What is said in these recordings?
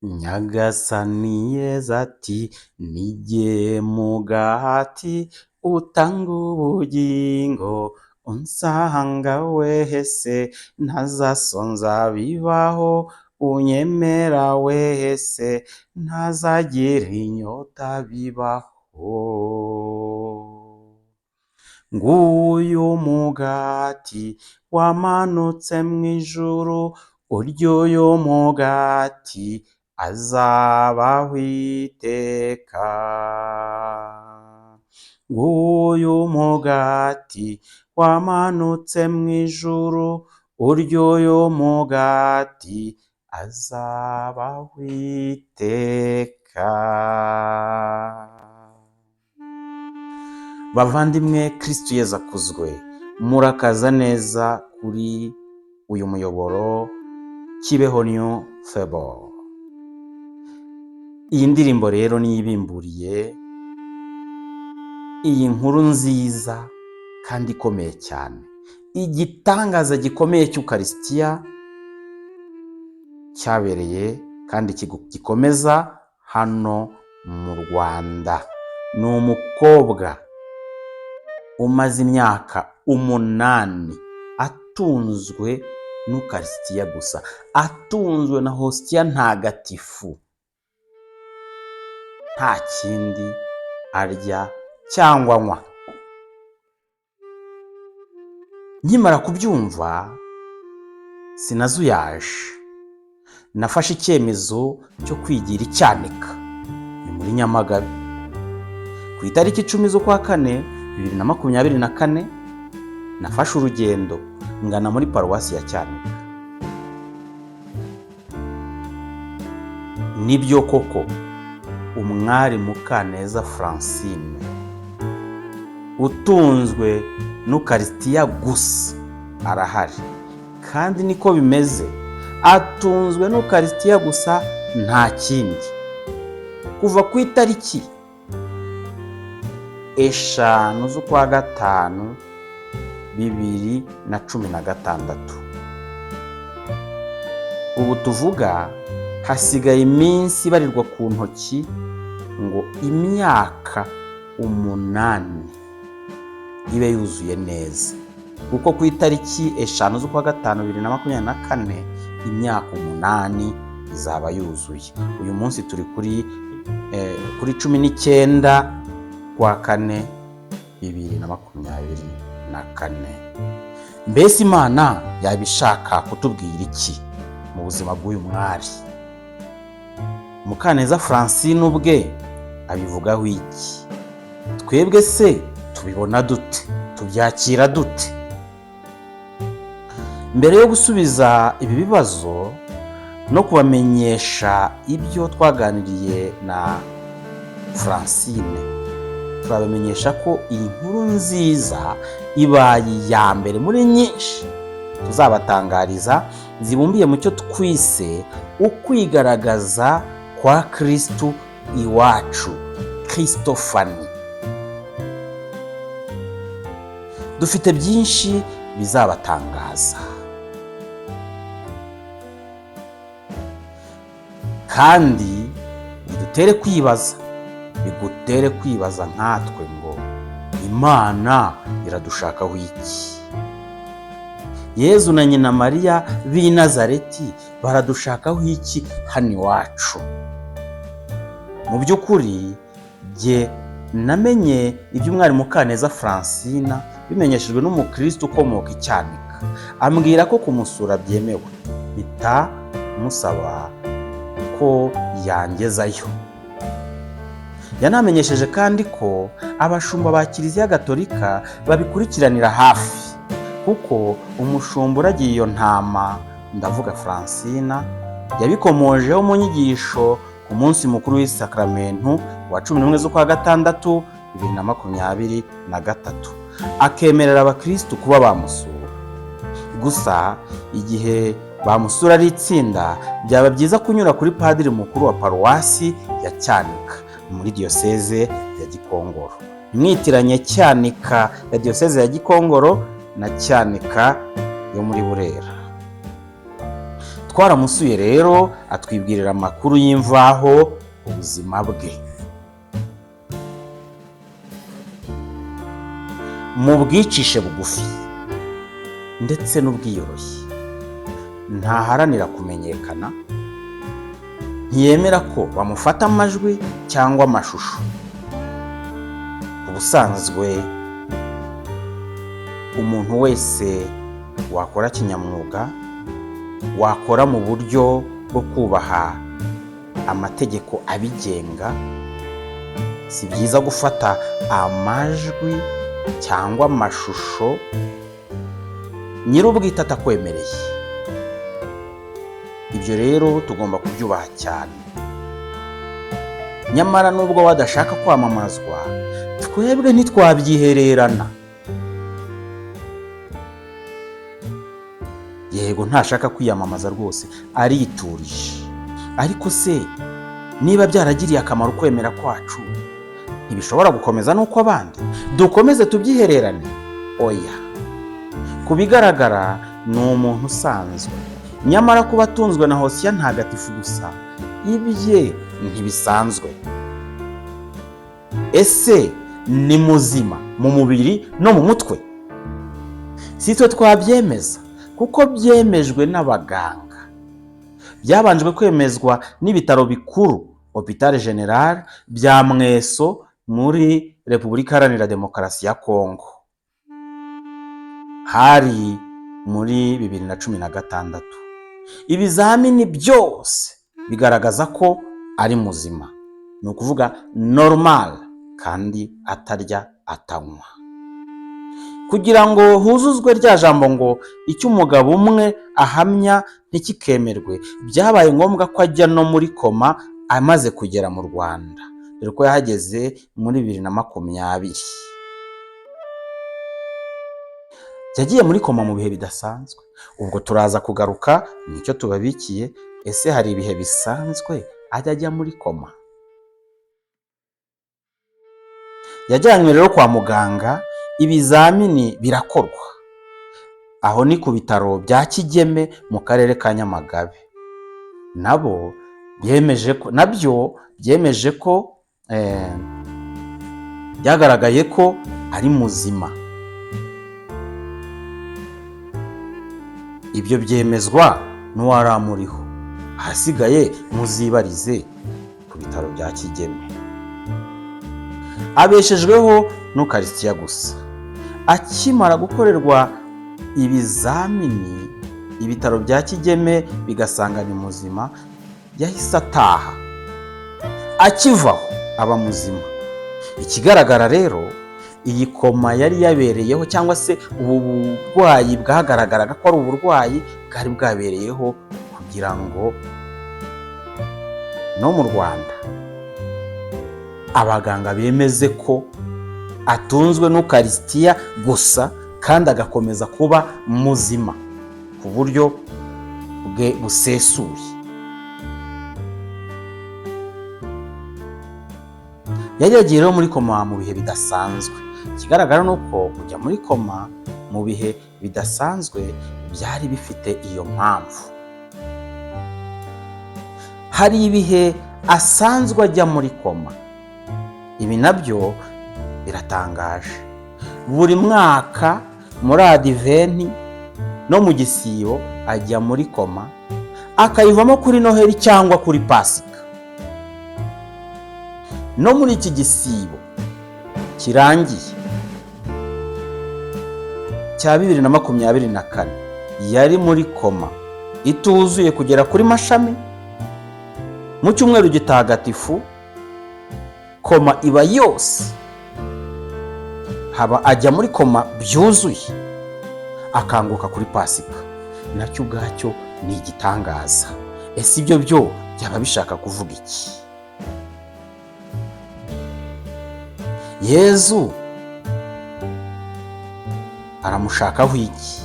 Nyagasani Yezu ati ni jye mugati utanga ubugingo, unsanga wese ntazasonza bibaho, unyemera wese ntazagira inyota bibaho. Nguyu mugati wamanutse mu ijuru, urya uyu mugati azabaho iteka. Nguyu mugati wamanutse mu ijuru, urya uyu mugati azabaho iteka. Bavandimwe, Kristo Yezu akuzwe, murakaza neza kuri uyu muyoboro Kibeho New Fable. Iyi ndirimbo rero niyo ibimburiye iyi nkuru nziza kandi ikomeye cyane, igitangaza gikomeye cy'Ukarisitiya cyabereye kandi gikomeza hano mu Rwanda. Ni umukobwa umaze imyaka 8 atunzwe n'Ukarisitiya gusa, atunzwe na hositiya ntagatifu, nta kindi arya cyangwa anywa. Nkimara kubyumva sinazuyaje, nafashe icyemezo cyo kwigira i Cyanika, ni muri Nyamagabe, ku itariki 10 z'ukwa 4 2024. Nafashe urugendo ngana muri paruwasi ya Cyanika. Nibyo koko umwari Mukaneza Francine utunzwe n'Ukarisitiya gusa arahari, kandi niko bimeze, atunzwe n'Ukarisitiya gusa nta kindi. Kuva ku itariki 5 z'ukwa 5 2016, ubu tuvuga hasigaye iminsi ibarirwa ku ntoki ngo imyaka 8 ibe yuzuye neza, kuko ku itariki 5 z'ukwa 5 2024 imyaka 8 izaba yuzuye. Uyu munsi turi kuri 19 kwa 4 2024. Mbese Imana yabishaka kutubwira iki mu buzima bw'uyu mwari? Mukaneza Francine ubwe abivugaho iki? Twebwe se tubibona dute? Tubyakira dute? Mbere yo gusubiza ibi bibazo no kubamenyesha ibyo twaganiriye na Francine, turabamenyesha ko iyi nkuru nziza ibaye iya mbere muri nyinshi tuzabatangariza zibumbiye mu cyo twise ukwigaragaza kwa Kristo iwacu, Kristofani. Dufite byinshi bizabatangaza, kandi bigutere kwibaza nkatwe ngo Imana iradushakaho iki? Yezu na nyina Mariya b'i Nazareti baradushakaho iki hano iwacu? Mu by'ukuri jye namenye iby'umwari Mukaneza Francine bimenyeshejwe n'umukristo ukomoka i Cyanika, ambwira ko kumusura byemewe, mpita musaba ko yangezayo. Yanamenyesheje kandi ko abashumba ba Kiliziya Gatolika babikurikiranira hafi, kuko umushumba uragiye iyo ntama, ndavuga Francine, yabikomojeho mu nyigisho ku munsi mukuru w'isakramento wa 11 z'ukwa 6 2023, akemerera abakristo kuba bamusura. Gusa igihe bamusura ari itsinda, byaba byiza kunyura kuri padiri mukuru wa paruwasi ya Cyanika muri diyoseze ya Gikongoro. Mwitiranye Cyanika ya diyoseze ya Gikongoro na Cyanika yo muri Burera. twaramusuye rero atwibwirira amakuru y'imvaho ubuzima bwe. Mu bwicishe bugufi ndetse n'ubwiyoroshye, ntaharanira kumenyekana, ntiyemera ko bamufata amajwi cyangwa amashusho. Ubusanzwe umuntu wese wakora kinyamwuga, wakora mu buryo bwo kubaha amategeko abigenga, si byiza gufata amajwi cyangwa amashusho nyir'ubwite atakwemereye. Ibyo rero tugomba kubyubaha cyane. Nyamara nubwo wadashaka kwamamazwa, twebwe ntitwabyihererana. Yego ntashaka kwiyamamaza rwose, ariturije. Ariko se niba byaragiriye akamaro kwemera kwacu, ntibishobora gukomeza n'uko abandi dukomeze tubyihererane? Oya. Ku bigaragara ni umuntu usanzwe, nyamara kuba atunzwe na Hosiya ntagatifu gusa, ibye ntibisanzwe. Ese ni muzima mu mubiri no mu mutwe? Si twe twabyemeza, kuko byemejwe n'abaganga. Byabanjwe kwemezwa n'ibitaro bikuru Hôpital General bya Mweso muri Repubulika Iharanira Demokarasi ya Kongo. Hari muri 2016. Ibizamini byose bigaragaza ko ari muzima, ni ukuvuga normal, kandi atarya atanywa. Kugira ngo huzuzwe rya jambo ngo icyo umugabo umwe ahamya ntikikemerwe, byabaye ngombwa ko ajya no muri koma amaze kugera mu Rwanda, dore ko yahageze muri 2020. Yagiye muri koma mu bihe bidasanzwe. Ubwo turaza kugaruka nicyo tubabikiye. Ese hari ibihe bisanzwe ajya muri koma? Yajyanywe rero kwa muganga, ibizamini birakorwa. Aho ni ku bitaro bya Kigeme mu karere ka Nyamagabe. Nabyo byemeje ko byagaragaye ko ari muzima. Ibyo byemezwa n'uwari amuriho. Ahasigaye muzibarize ku bitaro bya Kigeme. Abeshejweho n'Ukaristiya gusa. Akimara gukorerwa ibizamini, ibitaro bya Kigeme bigasanga ni muzima, yahise ataha. Akivaho aba muzima. Ikigaragara rero, iyi koma yari yabereyeho, cyangwa se ubu burwayi bwagaragaraga ko ari uburwayi bwari bwabereyeho kugira ngo no mu Rwanda abaganga bemeze ko atunzwe n'Ukaristiya gusa, kandi agakomeza kuba muzima ku buryo bwe busesuye. Yari yagiye rero muri koma mu bihe bidasanzwe. Ikigaragara ni uko kujya muri koma mu bihe bidasanzwe byari bifite iyo mpamvu. Hari ibihe asanzwe ajya muri koma. Ibi nabyo biratangaje. Buri mwaka muri Adiventi no mu Gisibo ajya muri koma, akayivamo kuri Noheli cyangwa kuri Pasika. No muri iki Gisibo kirangiye cya 2024 yari muri koma ituzuye kugera kuri Mashami. Mu cyumweru gitagatifu koma iba yose, haba ajya muri koma byuzuye, akanguka kuri Pasika. Nacyo ubwacyo ni igitangaza. Ese ibyo byo byaba bishaka kuvuga iki? Yezu aramushakaho iki?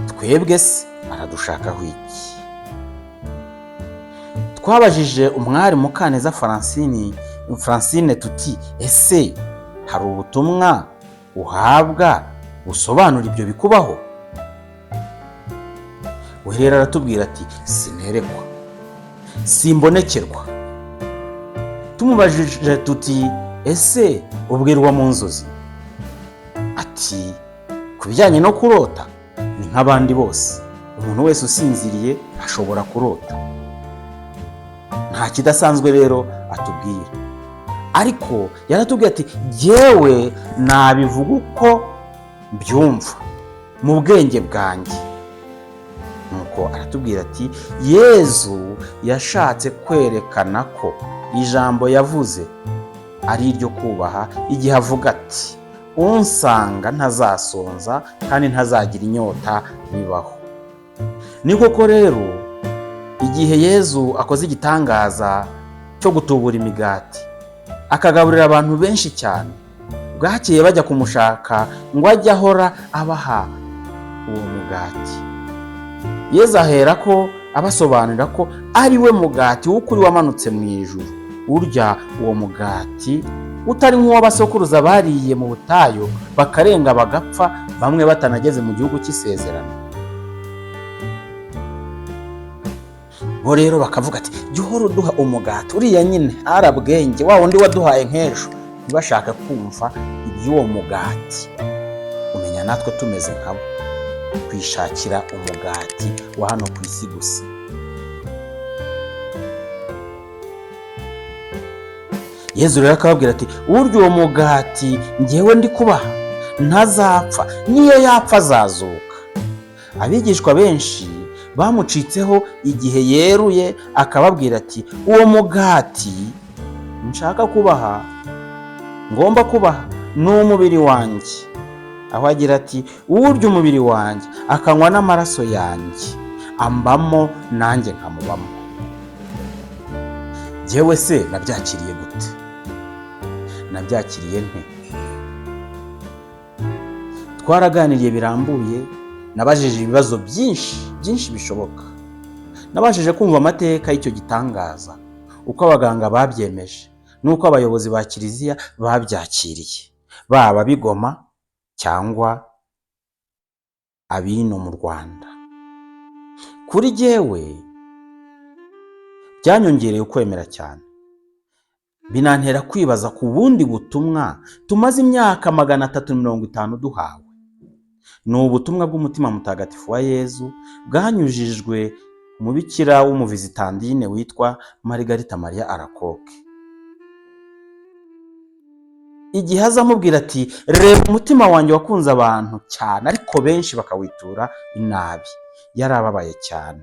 Twebwe se aradushakaho iki? Twabajije umwari Mukaneza Francine tuti, ese hari ubutumwa uhabwa busobanura ibyo bikubaho? We rero aratubwira ati, nterekwa, simbonekerwa. Tumubajije tuti ese ubwirwa mu nzozi? Ati ku bijyanye no kurota ni nk'abandi bose, umuntu wese usinziriye ashobora kurota. Nta kidasanzwe rero atubwira, ariko yaratubwiye ati jyewe nabivuga uko mbyumva mu bwenge bwanjye. Nuko aratubwira ati Yezu yashatse kwerekana ko ijambo yavuze ari iryo kubaha igihe avuga ati unsanga ntazasonza kandi ntazagira inyota bibaho. Ni koko rero igihe Yezu akoze igitangaza cyo gutubura imigati akagaburira abantu benshi cyane, bwakeye bajya kumushaka ngo ajye ahora abaha uwo mugati. Yezu ahera ko abasobanurira ko ari we mugati w'ukuri wamanutse mu ijuru, urya uwo mugati utari nk'uw'abasokuruza bariye mu butayu bakarenga bagapfa, bamwe batanageze mu gihugu cy'isezerano. bo rero bakavuga ati jya uhora uduha umugati uriya nyine arabwenge wa wundi waduhaye nk'ejo, ntibashaka kumva iby'uwo mugati. Umenya natwe tumeze nkabo, kwishakira umugati wa hano ku isi gusa. Yezu rero akababwira ati urya uwo mugati njyewe ndi kubaha ntazapfa, niyo yapfa azazuka. Abigishwa benshi bamucitseho igihe yeruye akababwira ati uwo mugati nshaka kubaha, ngomba kubaha ni umubiri wanjye. Aho agira ati urya umubiri wanjye akanywa n'amaraso yanjye ambamo nanjye nkamubamo. Jyewe se nabyakiriye gute? Nabyakiriye nte? Twaraganiriye birambuye, nabajije ibibazo byinshi bishoboka. Nabashije kumva amateka y'icyo gitangaza, uko abaganga babyemeje n'uko abayobozi ba kiliziya babyakiriye, baba bigoma cyangwa abino mu Rwanda. Kuri jyewe byanyongereye ukwemera cyane, binantera kwibaza ku bundi butumwa tumaze imyaka 350 duhawe. Ni ubutumwa bw'umutima mutagatifu wa Yezu bwanyujijwe umubikira w'umuvizitandine witwa Margarita Maria Alacoque. Igihe azamubwira ati reba umutima wanjye wakunze abantu cyane ariko benshi bakawitura inabi, yarababaye cyane.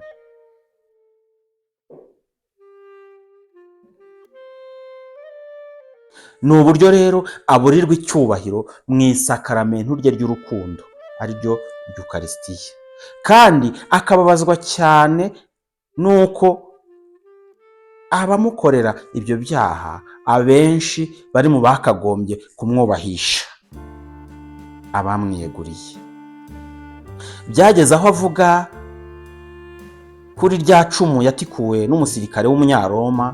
Ni uburyo rero aburirwa icyubahiro mu isakaramentu rye ry'urukundo, ari ryo Eucharistia, kandi akababazwa cyane nuko abamukorera ibyo byaha abenshi bari mu bakagombye kumwubahisha, abamwiyeguriye. Byageze aho avuga kuri rya cumu yatikuwe n'umusirikare w'umunyaroma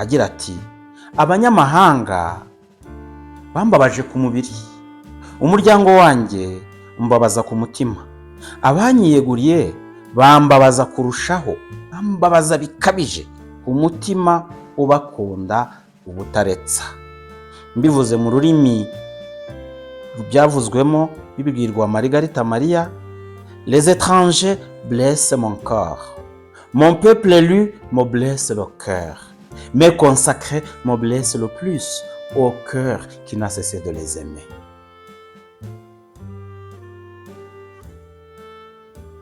agira ati abanyamahanga bambabaje ku mubiri, umuryango wanjye umbabaza ku mutima. Abanyiyeguriye bambabaza kurushaho, bambabaza bikabije, umutima ubakunda ubutaretsa. Mbivuze mu rurimi byavuzwemo bibwirwa Margarita Maria, les étrangers blessent mon corps, mon peuple élu me blesse le cœur, mes consacrés me blessent le plus, au cœur qui n'a cessé de les aimer.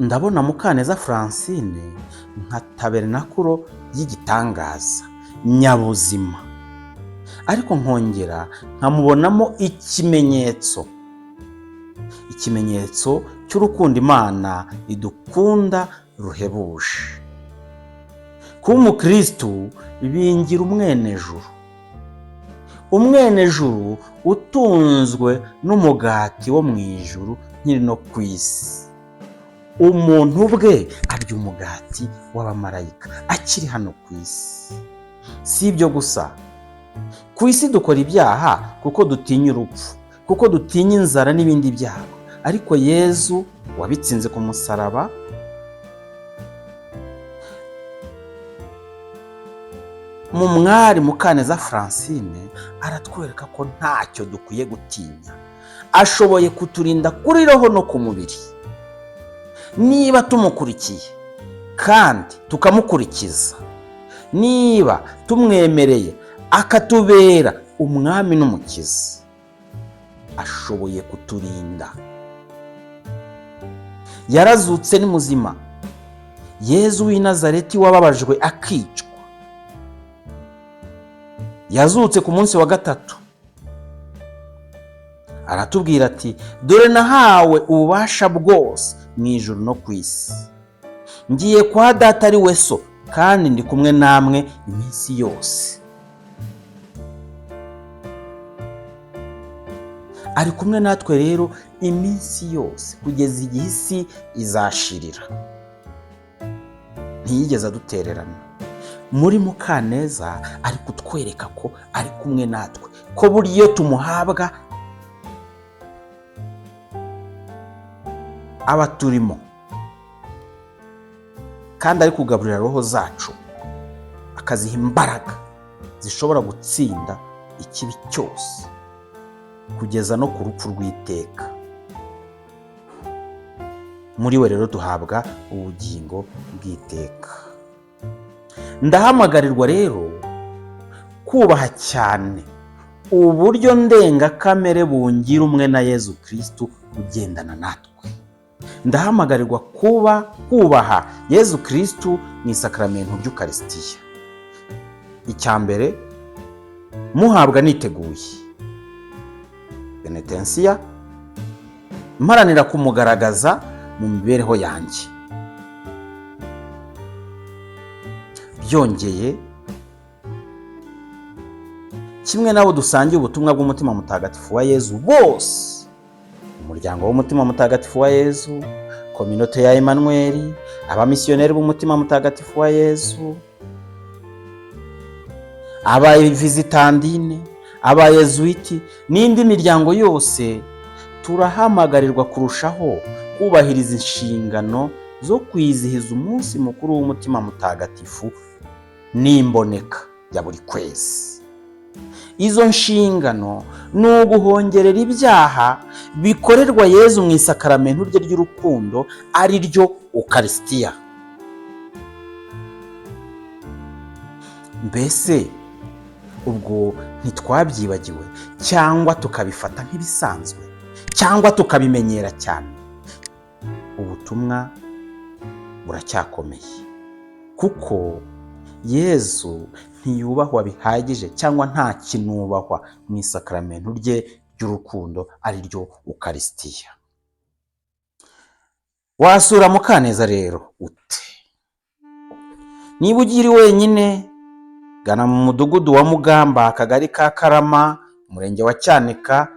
Ndabona Mukaneza Francine nka tabernakuro y'igitangaza nyabuzima, ariko nkongera nkamubonamo ikimenyetso cy'urukundo Imana idukunda ruhebuje. Kuba umukristu bingira umwenejuru utunzwe n'umugati wo mu ijuru nkiri no ku isi. Umuntu bwe arya umugati w'abamarayika akiri hano ku isi. Si ibyo gusa, ku isi dukora ibyaha kuko dutinya urupfu, kuko dutinya inzara n'ibindi byago, ariko Yezu wabitsinze ku musaraba mu mwari Mukaneza Francine aratwereka ko ntacyo dukwiye gutinya. Ashoboye kuturinda kuri roho no ku mubiri. Niba tumukurikiye kandi tukamukurikiza, niba tumwemereye akatubera umwami n'umukiza, ashoboye kuturinda. Yarazutse ni muzima. Yezu w'i Nazareti wababajwe akicwa, yazutse ku munsi wa gatatu. Aratubwira ati, dore nahawe ububasha bwose mu ijuru no ku isi. Ngiye kwa Data ari we So, kandi ndi kumwe namwe iminsi yose. Ari kumwe natwe rero iminsi yose kugeza igihe isi izashirira. Ntiyigeze adutererana. Muri Mukaneza ari kutwereka ko ari kumwe natwe, ko buri iyo tumuhabwa aba turimo, kandi ari kugaburira roho zacu, akaziha imbaraga zishobora gutsinda ikibi cyose kugeza no ku rupfu rw'iteka. Muri we rero duhabwa ubugingo bw'iteka. Ndahamagarirwa rero kubaha cyane uburyo ndengakamere bungira umwe na Yezu Kristu ugendana natwe. Ndahamagarirwa kubaha Yezu Kristu mu isakaramentu ry'Ukarisitiya. Icya mbere, muhabwa niteguye penetensiya, mparanira kumugaragaza mu mibereho yanjye. Byongeye, kimwe nabo dusangiye ubutumwa bw'umutima mutagatifu wa Yezu bose, umuryango w'umutima mutagatifu wa Yezu, kominote ya Emmanuel, abamisiyoneri b'umutima mutagatifu wa Yezu, abayevizitandine, abayezuiti n'indi miryango yose, turahamagarirwa kurushaho kubahiriza inshingano zo kwizihiza umunsi mukuru w'umutima mutagatifu n'imboneka ya buri kwezi. Izo nshingano ni uguhongerera ibyaha bikorerwa Yezu mu isakaramentu rye ry'urukundo, ari ryo Ukarisitiya. Mbese ubwo ntitwabyibagiwe cyangwa tukabifata nk'ibisanzwe cyangwa tukabimenyera cyane? Ubutumwa buracyakomeye, kuko Yezu ntiyubahwa bihagije cyangwa nta kinubahwa mu isakaramentu rye ry'urukundo, ari ryo Ukarisitiya. Wasura Mukaneza rero ute? Niba ugiri wenyine, gana mu mudugudu wa Mugamba, akagari ka Karama, umurenge wa Cyanika,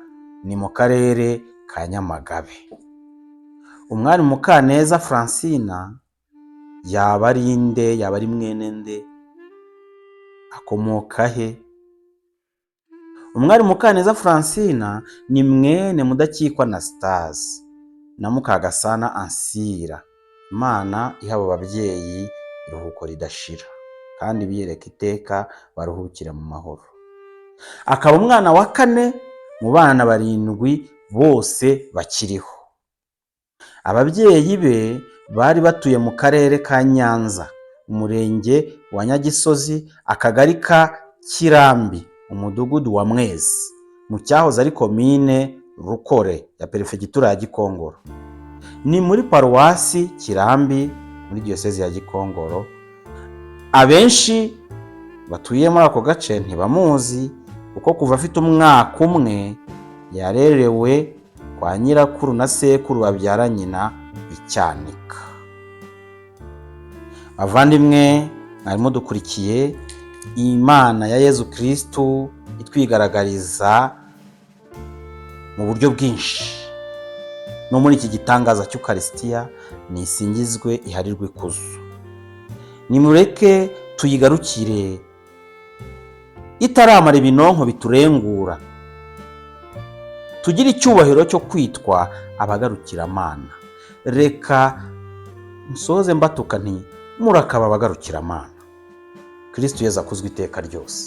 ni mu karere ka Nyamagabe. Umwari Mukaneza Francina yaba ari nde? Yaba ari mwene nde? Akomoka he? Umwari Mukaneza Francina ni mwene Mudakikwa Anastase na Mukagasana Ansira. Imana ihaba ababyeyi iruhuko ridashira, kandi biyereka iteka baruhukire mu mahoro. Akaba umwana wa 4 mu bana 7 bose bakiriho. Ababyeyi be bari batuye mu karere ka Nyanza, umurenge wa Nyagisozi, akagari ka Kirambi, umudugudu wa Mwezi, mu cyahoze ari komine Rukore ya perefegitura ya Gikongoro. Ni muri paruwasi Kirambi muri diyosezi ya Gikongoro. Abenshi batuye muri ako gace ntibamuzi, kuko kuva afite umwaka umwe yarerewe kwa nyirakuru na sekuru babyara nyina i Cyanika. Bavandimwe, mwarimo dukurikiye, Imana ya Yezu Kristu itwigaragariza mu buryo bwinshi, no muri iki gitangaza cy'Ukarisitiya nisingizwe iharirwe ikuzo. Nimureke tuyigarukire itaramara ibinonko biturengura, tugira icyubahiro cyo kwitwa abagarukiramana. Reka nsoze mbatuka nti murakaba abagarukiramana. Kristo Yezu akuzwe iteka ryose.